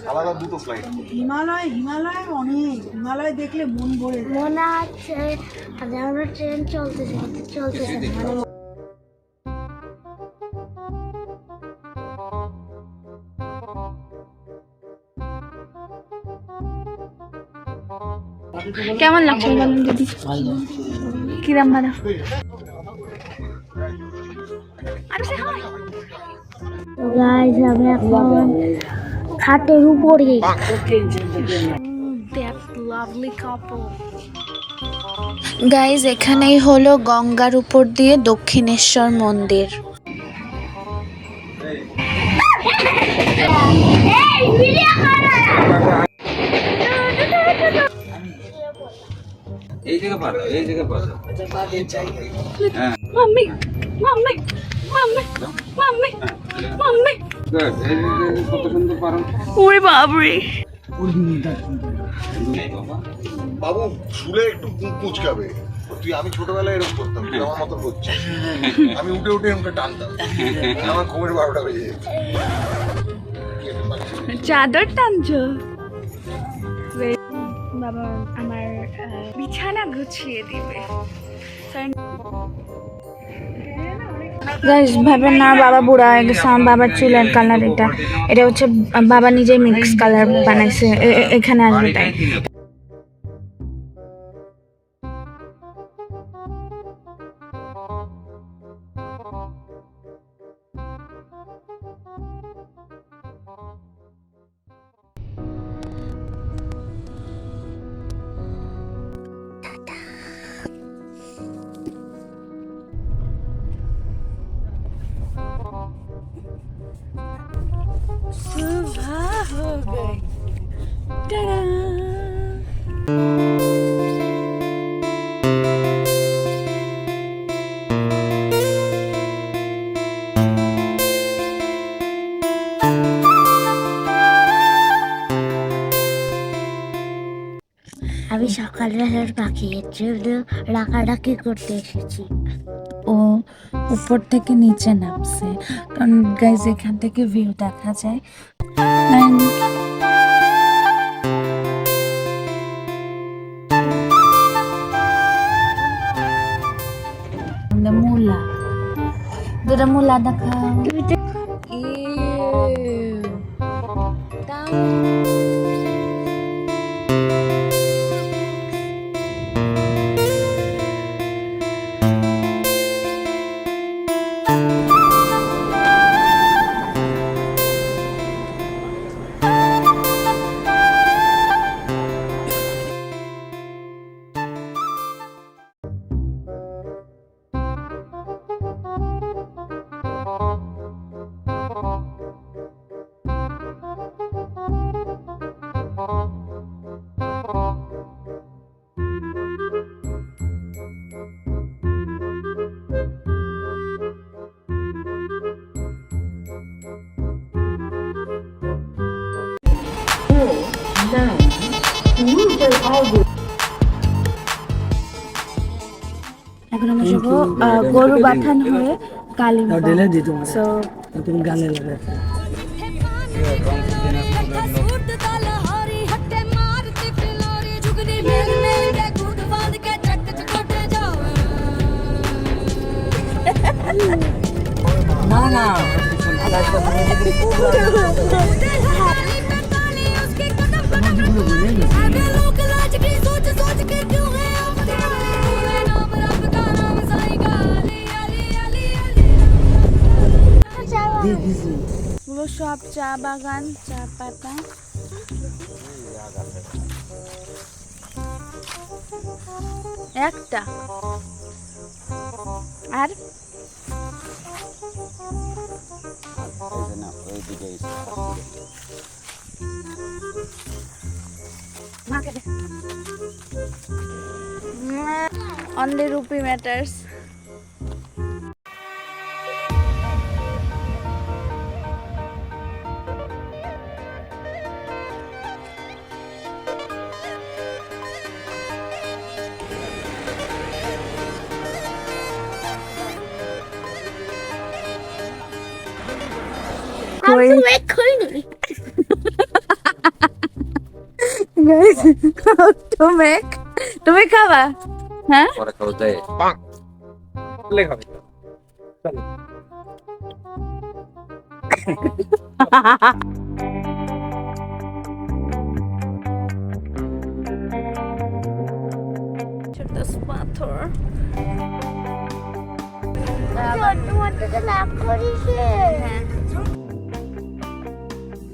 আলাদা দুটো ফ্লাইট। হিমালয় দেখলে মন ভরে মনে হচ্ছে আমরা ট্রেন চলতেছে কেমন লাগছে বলুন দিদি? কিরাম ভাড়া? গাইস আমি এখন খাটের উপরে। গাইজ এখানেই হলো গঙ্গার উপর দিয়ে দক্ষিণেশ্বর মন্দির। এই জায়গা পাতা, এই জায়গা পাতা। Mummy mummy mummy mummy mummy. কত সুন্দর পারো। ওরে বাবরে। বাবু শুলে একটু কুচকাবে। তুই আমি ছোটবেলায় এরকম করতাম, তুই আমার মতো করছিস। আমি উঠে উঠে এরকম টানতাম, আমার ঘুমের 12টা বেজে যেত। চাদর টানছো? বাবা আমার বিছানা গুছিয়ে দিবে। গাইস ভাবেন না বাবা বুড়া হয়ে গেছে। আমার বাবার চুলের কালার এটা হচ্ছে বাবা নিজেই মিক্স কালার বানাইছে, এখানে আসবে তাই। सुबह हो गई। Ta-da! আমি সকালবেলার পাখির জন্য ডাকাডাকি করতে এসেছি। ও উপর থেকে নিচে নামছে, কারণ গাইজ এখান থেকে ভিউ দেখা যায়। মূলা, দুটা মূলা দেখা। এখন আমরা যাবো গরু বাথান হয়ে কালিম্পং। সো তুমি গানে লাগে না না পুরো সব চা বাগান, চা পাতা। একটা আর only rupee matters. কই এক্ষুনি গাইস তুমি খাবা হ্যাঁ পরে খাও যায় লেখা চলো পাথর তোমারটা লাভ করিস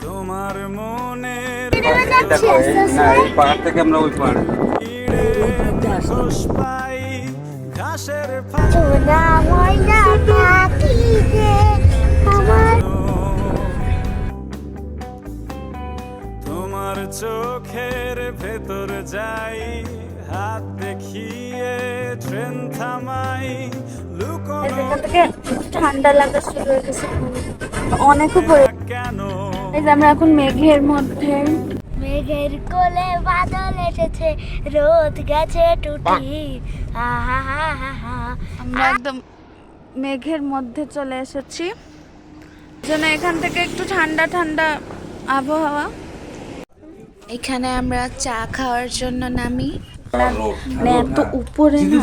তোমার মনের দেখো না এই পাহাড় থেকে আমরা ওই পাহাড় ঘোষ পাই ঘাসের চোরা ময়না পাখি যে আমার তোমার চোখের ভেতর যাই হাত দেখিয়ে ট্রেন থামাই লুকোনো এখান থেকে ঠান্ডা লাগা শুরু হয়ে গেছে অনেক উপরে কেন এই যে আমরা এখন মেঘের মধ্যে মেঘের কোলে বাদল এসেছে রোদ গেছে টুটি আহা হা হা হা আমরা একদম মেঘের মধ্যে চলে এসেছি যেন এখান থেকে একটু ঠান্ডা ঠান্ডা আবহাওয়া এখানে আমরা চা খাওয়ার জন্য নামি মানে এত উপরে না,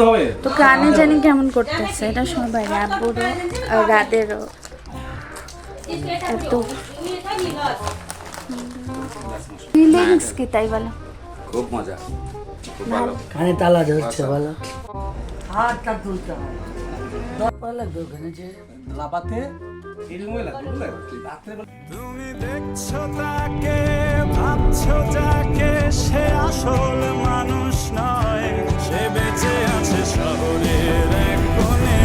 তো কানে জানি কেমন করতেছে এটা সবাই আব্বুরও আর রাদেরও এত ফিলিংস কি তাই বলো খুব মজা খুব ভালো কানে তালা ধরছে বলো হাতটা তুলতে হবে দরকার লাগবে ওখানে যে লাপাতে তুমি দেখছো তাকে ভাবছো যাকে সে আসল মানুষ নয় সে বেঁচে আছে শহরের এক কোণে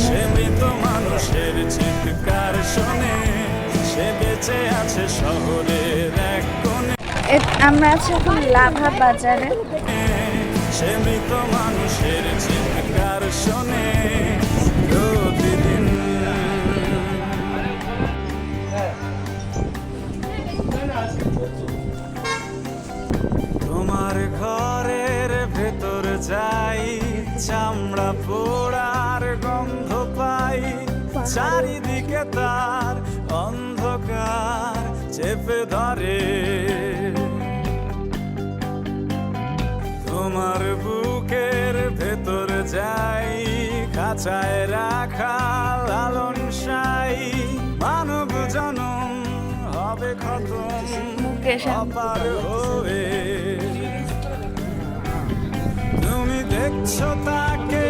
সে মৃত মানুষের চিৎকার শোনে সে বেঁচে আছে শহরের এক কোণে আমরা আছি এখন লাভা বাজারে সে মৃত মানুষের চিৎকার শোনে প্রতিদিন তোমার ঘরের ভেতর যাই চামড়া পোড়ার গন্ধ পাই চারিদিকে তার অন্ধকার চেপে ধরে তোমার বুকের ভেতর যাই খাঁচায় রাখা লালন সাই মানব জনম হবে খতম মুখে অপার হয়ে তুমি দেখছো তাকে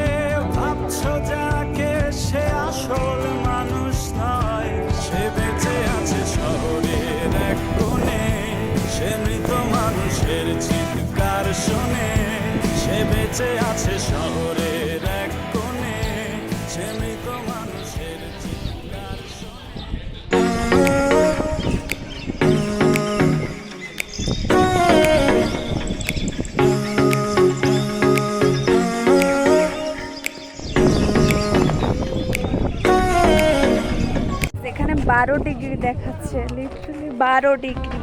ভাবছো যাকে সে আসল মানুষ নয় সে বেঁচে আছে শহরের এক কোণে সে মৃত মানুষের চিৎকার শোনে সে বেঁচে আছে শহরের এক কোণে সে মৃত মানুষের চিৎকার শোনে এখানে 12 ডিগ্রি দেখাচ্ছে লিটারালি 12 ডিগ্রি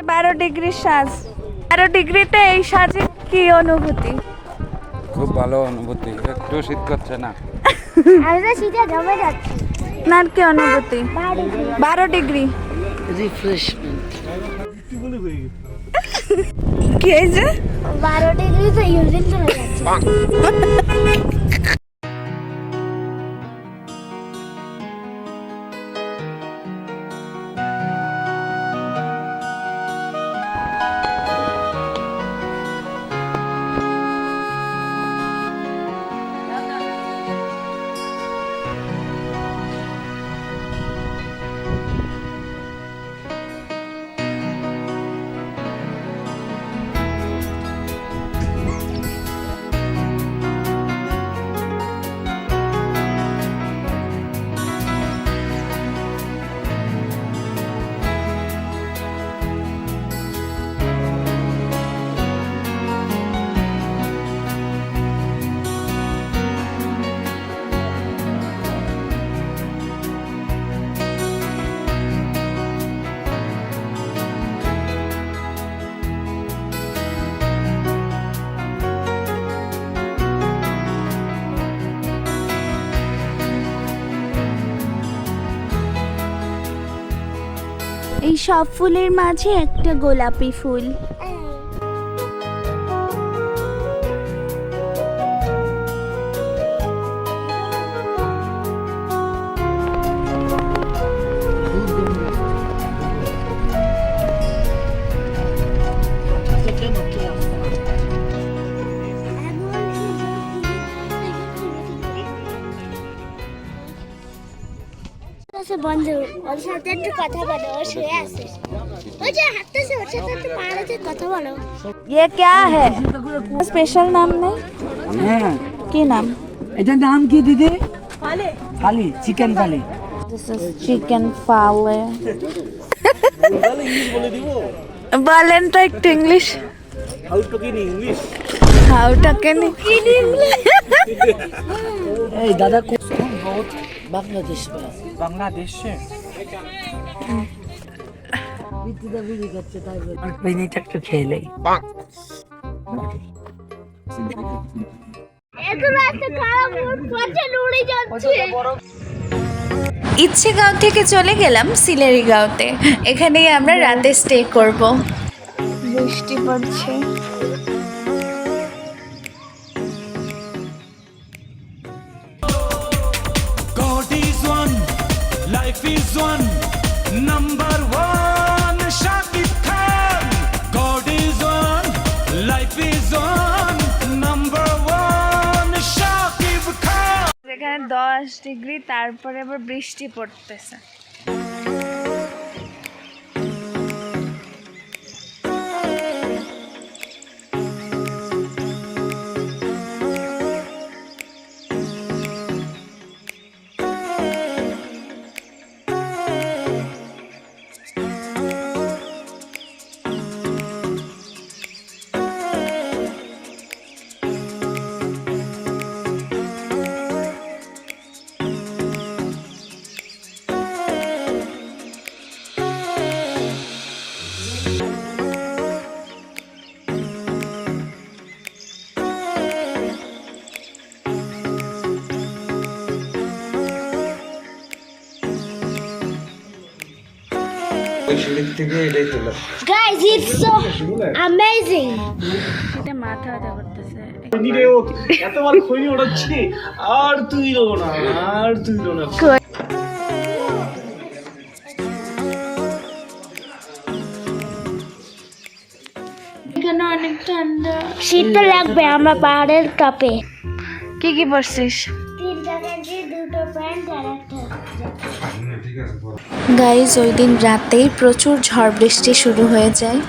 12 ডিগ্রির সাজ 12 ডিগ্রিতে এই সাজে কি অনুভূতি খুব ভালো অনুভূতি একটু শীত করছে না আমি তো শীতে জমে যাচ্ছি আপনার কি অনুভূতি 12 ডিগ্রি রিফ্রেশমেন্ট কি এই যে 12 ডিগ্রি তো ইউরিন চলে যাচ্ছে এই সব ফুলের মাঝে একটা গোলাপি ফুল। বন্ধু ওর সাথে একটু কথা বলো, ও শুয়ে আছে, ওই যে হাঁটতেছে, ওর সাথে একটু পাড়াতে কথা বলো। ये क्या है? স্পেশাল নাম নেই? হ্যাঁ, কি নাম? এটার নাম কি দিদি? ফালি। ফালি, চিকেন ফালি। This is chicken ফালে। বলেন তো একটু English. How to in English? এই দাদা বহুত বাংলাদেশ বাংলাদেশ से বিদ্যুৎ বিলি করছে তাই বলে আর পেনিটা একটু খেয়ে নেই। এত রাতে খারাপ পথে উড়ে যাচ্ছে। ইচ্ছেগাঁও থেকে চলে গেলাম সিলেরিগাঁওতে। এখানেই আমরা রাতে স্টে করব। বৃষ্টি পড়ছে। God is one, life is one, number one, Shakib Khan. God is one, life is one, number one, Shakib Khan. যেখানে 10 ডিগ্রি, তারপরে আবার বৃষ্টি পড়তেছে। Guys, it's so amazing. এটা মাথা ব্যথা করতেছে। এতবার খৈনি ওড়াচ্ছি, আর তুই রো না, আর তুই রো না। এখানে অনেক ঠান্ডা। শীতটা লাগবে, আমরা পাহাড়ের কাপে। কি কি পরছিস? 3 জায়গায় দিয়ে 2টো প্যান্ট আর একটা। গাইজ ওই দিন রাতেই প্রচুর ঝড় বৃষ্টি শুরু হয়ে যায়।